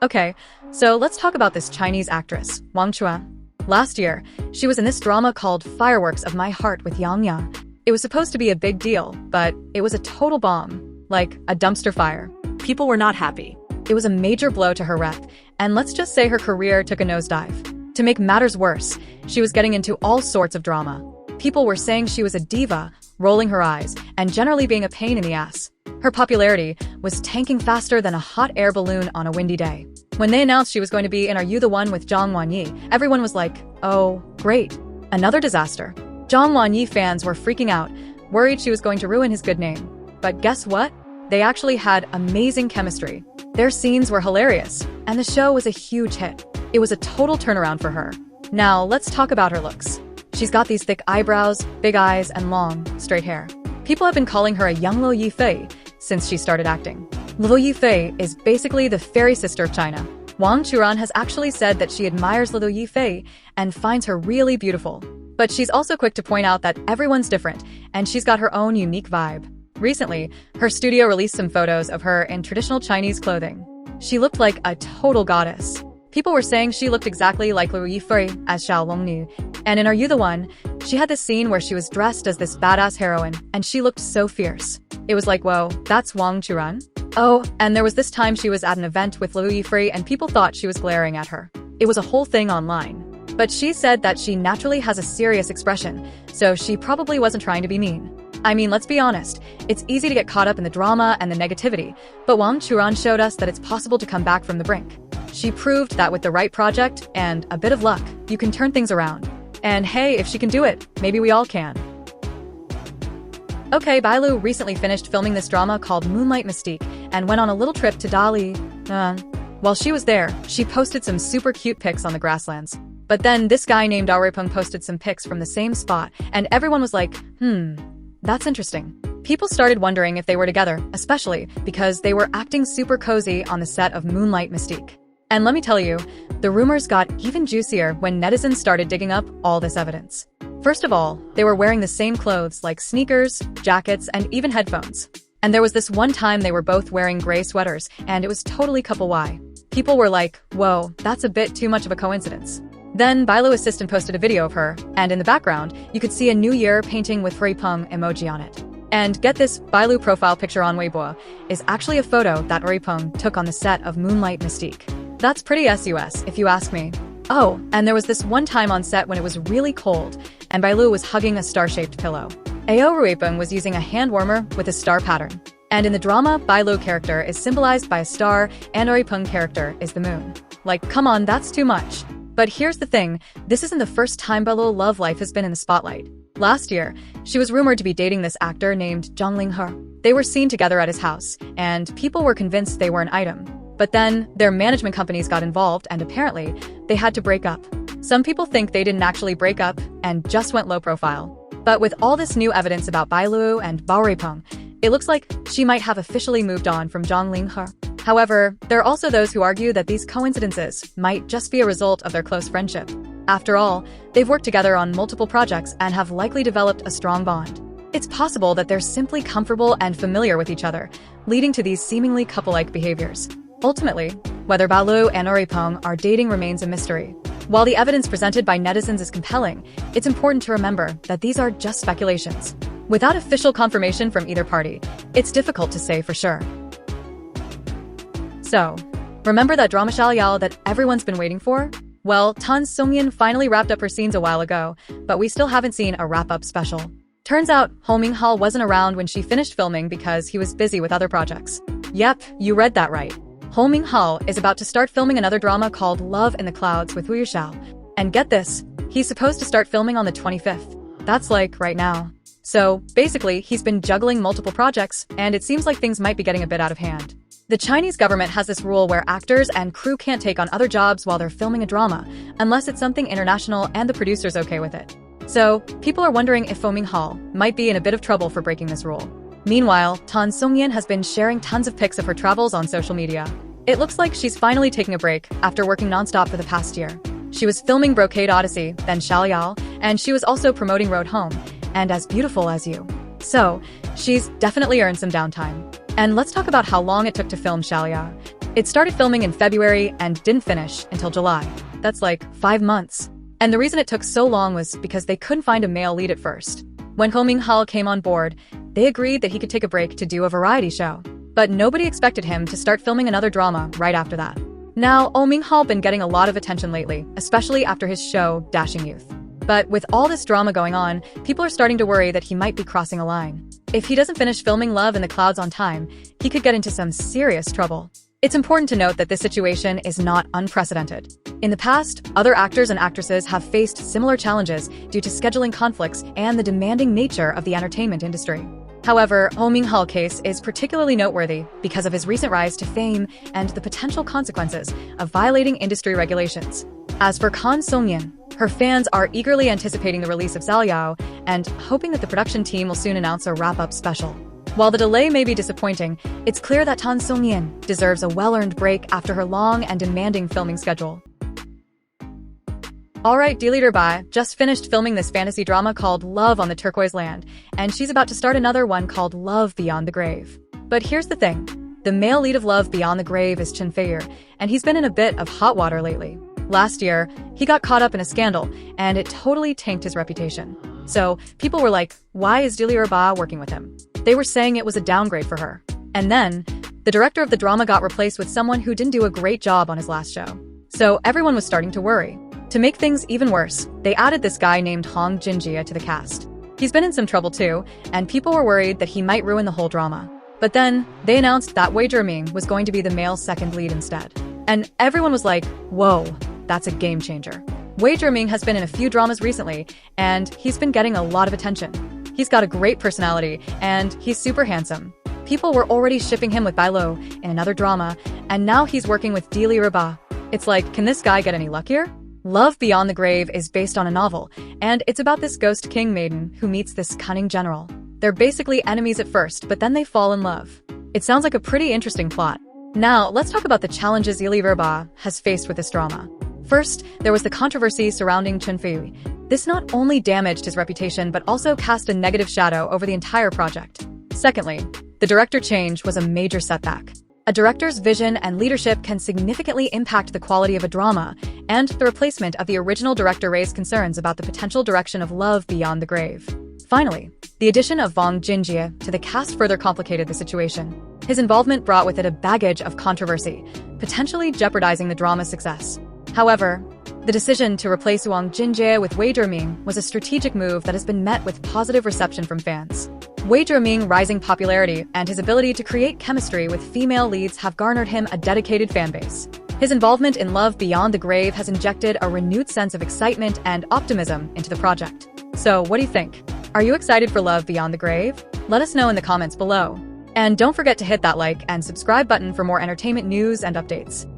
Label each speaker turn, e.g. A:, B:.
A: Okay, so let's talk about this Chinese actress, Wang Chuan. Last year, she was in this drama called Fireworks of My Heart with Yang Yang. It was supposed to be a big deal, but it was a total bomb, like a dumpster fire.
B: People were not happy.
A: It was a major blow to her rep, and let's just say her career took a nosedive. To make matters worse, she was getting into all sorts of drama. People were saying she was a diva, rolling her eyes, and generally being a pain in the ass. Her popularity was tanking faster than a hot air balloon on a windy day. When they announced she was going to be in Are You the One with Zhang Wanyi, everyone was like, oh, great. Another disaster. Zhang Wanyi fans were freaking out, worried she was going to ruin his good name. But guess what? They actually had amazing chemistry. Their scenes were hilarious, and the show was a huge hit. It was a total turnaround for her. Now, let's talk about her looks. She's got these thick eyebrows, big eyes, and long, straight hair. People have been calling her a young Luo Yifei since she started acting. Luo Yifei is basically the fairy sister of China. Wang Chuan has actually said that she admires Luo Yifei and finds her really beautiful. But she's also quick to point out that everyone's different, and she's got her own unique vibe. Recently, her studio released some photos of her in traditional Chinese clothing. She looked like a total goddess. People were saying she looked exactly like Luo Yifei as Xiao Longnu. And in Are You the One, she had this scene where she was dressed as this badass heroine, and she looked so fierce. It was like, whoa, that's Wang Chuan? Oh, and there was this time she was at an event with Luo Yifei and people thought she was glaring at her. It was a whole thing online. But she said that she naturally has a serious expression, so she probably wasn't trying to be mean. I mean, let's be honest, it's easy to get caught up in the drama and the negativity, but Wang Chuan showed us that it's possible to come back from the brink. She proved that with the right project and a bit of luck, you can turn things around. And hey, if she can do it, maybe we all can. Okay, Bailu recently finished filming this drama called Moonlight Mystique and went on a little trip to Dali. While she was there, she posted some super cute pics on the grasslands. But then this guy named Dao Ruipeng posted some pics from the same spot, and everyone was like, that's interesting. People started wondering if they were together, especially because they were acting super cozy on the set of Moonlight Mystique. And let me tell you, the rumors got even juicier when netizens started digging up all this evidence. First of all, they were wearing the same clothes like sneakers, jackets, and even headphones. And there was this one time they were both wearing gray sweaters, and it was totally couple Y. People were like, whoa, that's a bit too much of a coincidence. Then Bailu assistant posted a video of her, and in the background, you could see a New Year painting with Ruipeng emoji on it. And get this, Bailu profile picture on Weibo is actually a photo that Ruipeng took on the set of Moonlight Mystique. That's pretty sus, if you ask me. Oh, and there was this one time on set when it was really cold, and Bailu was hugging a star-shaped pillow. Ao Ruipeng was using a hand warmer with a star pattern. And in the drama, Bailu character is symbolized by a star, and Ruipeng character is the moon. Like, come on, that's too much. But here's the thing, this isn't the first time Bailu's love life has been in the spotlight. Last year, she was rumored to be dating this actor named Zhang Linghe. They were seen together at his house, and people were convinced they were an item. But then, their management companies got involved and apparently, they had to break up. Some people think they didn't actually break up and just went low profile. But with all this new evidence about Bailu and Bao Ruipeng, it looks like she might have officially moved on from Zhang Linghe. However, there are also those who argue that these coincidences might just be a result of their close friendship. After all, they've worked together on multiple projects and have likely developed a strong bond. It's possible that they're simply comfortable and familiar with each other, leading to these seemingly couple-like behaviors. Ultimately, whether Bailu and Ruipeng are dating remains a mystery. While the evidence presented by netizens is compelling, it's important to remember that these are just speculations. Without official confirmation from either party, it's difficult to say for sure. So, remember that drama Xiaoyao that everyone's been waiting for? Well, Tan Sungyin finally wrapped up her scenes a while ago, but we still haven't seen a wrap-up special. Turns out, Ho Minghao wasn't around when she finished filming because he was busy with other projects. Yep, you read that right. Ho Minghao is about to start filming another drama called Love in the Clouds with Wu Yuxiao. And get this, he's supposed to start filming on the 25th. That's like right now. So, basically, he's been juggling multiple projects, and it seems like things might be getting a bit out of hand. The Chinese government has this rule where actors and crew can't take on other jobs while they're filming a drama, unless it's something international and the producer's okay with it. So, people are wondering if Ho Minghao might be in a bit of trouble for breaking this rule. Meanwhile, Tan Sungyin has been sharing tons of pics of her travels on social media. It looks like she's finally taking a break after working nonstop for the past year. She was filming Brocade Odyssey, then Xiaoyao, and she was also promoting Road Home, and As Beautiful as You. So, she's definitely earned some downtime. And let's talk about how long it took to film Xiaoyao. It started filming in February and didn't finish until July. That's like 5 months. And the reason it took so long was because they couldn't find a male lead at first. When Ho Ming-hal came on board, they agreed that he could take a break to do a variety show. But nobody expected him to start filming another drama right after that. Now, Oh Ming-hal been getting a lot of attention lately, especially after his show, Dashing Youth. But with all this drama going on, people are starting to worry that he might be crossing a line. If he doesn't finish filming Love in the Clouds on time, he could get into some serious trouble. It's important to note that this situation is not unprecedented. In the past, other actors and actresses have faced similar challenges due to scheduling conflicts and the demanding nature of the entertainment industry. However, Ho Ming-hal case is particularly noteworthy because of his recent rise to fame and the potential consequences of violating industry regulations. As for Kan Sung-yeon, her fans are eagerly anticipating the release of Zalyao and hoping that the production team will soon announce a wrap-up special. While the delay may be disappointing, it's clear that Kan Sung-yeon deserves a well-earned break after her long and demanding filming schedule. Alright, Leader Bai just finished filming this fantasy drama called Love on the Turquoise Land, and she's about to start another one called Love Beyond the Grave. But here's the thing. The male lead of Love Beyond the Grave is Chen Fei-er, and he's been in a bit of hot water lately. Last year, he got caught up in a scandal, and it totally tanked his reputation. So, people were like, why is Leader Bai working with him? They were saying it was a downgrade for her. And then, the director of the drama got replaced with someone who didn't do a great job on his last show. So everyone was starting to worry. To make things even worse, they added this guy named Hong Jin-jia to the cast. He's been in some trouble too, and people were worried that he might ruin the whole drama. But then, they announced that Wei Zhiming was going to be the male second lead instead. And everyone was like, whoa, that's a game changer. Wei Zhiming has been in a few dramas recently, and he's been getting a lot of attention. He's got a great personality, and he's super handsome. People were already shipping him with Bai Lo in another drama, and now he's working with Leader Bai. It's like, can this guy get any luckier? Love Beyond the Grave is based on a novel, and it's about this ghost king maiden who meets this cunning general. They're basically enemies at first, but then they fall in love. It sounds like a pretty interesting plot. Now, let's talk about the challenges Leader Bai has faced with this drama. First, there was the controversy surrounding Chen Fei-er. This not only damaged his reputation, but also cast a negative shadow over the entire project. Secondly, the director change was a major setback. A director's vision and leadership can significantly impact the quality of a drama, and the replacement of the original director raised concerns about the potential direction of Love Beyond the Grave. Finally, the addition of Hong Jin-jia to the cast further complicated the situation. His involvement brought with it a baggage of controversy, potentially jeopardizing the drama's success. However, the decision to replace Hong Jin-jia with Wei Zhiming was a strategic move that has been met with positive reception from fans. Wei Zhiming's rising popularity and his ability to create chemistry with female leads have garnered him a dedicated fanbase. His involvement in Love Beyond the Grave has injected a renewed sense of excitement and optimism into the project. So, what do you think? Are you excited for Love Beyond the Grave? Let us know in the comments below. And don't forget to hit that like and subscribe button for more entertainment news and updates.